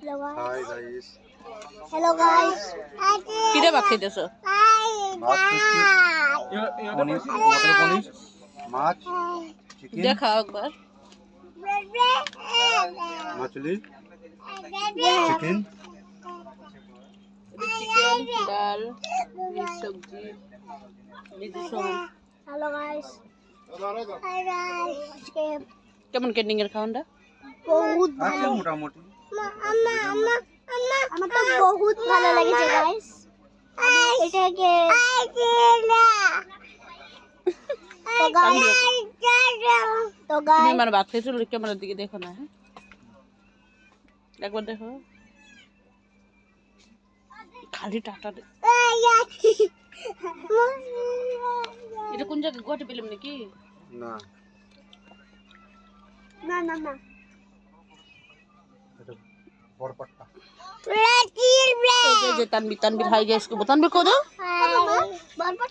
Hi guys. Hello guys কি রে ভাত খাইতেছো? মাছ চিকেন দেখাও একবার। মাছলি চিকেন চিকেন ডাল মিক্স সবজি হ্যালো গাইস কেমন কেন্ডিং এর খাওয়াটা? বহুত আছে ভালো মোটামুটি। আমার তো বহুত ভালো লেগেছে গাইস এটাকে তো তুমি গাইস আমার ভাত খাইছো ক্যামেরার দিকে দেখো না, হ্যাঁ একবার দেখো খালি টাটা দে। এটা কোন জায়গায় গোটে পেলাম নাকি? না না না না এটা বড়পাট্টা। এই যে তানবীর হাই গাইস কো তানবীর কো দাও। বরপট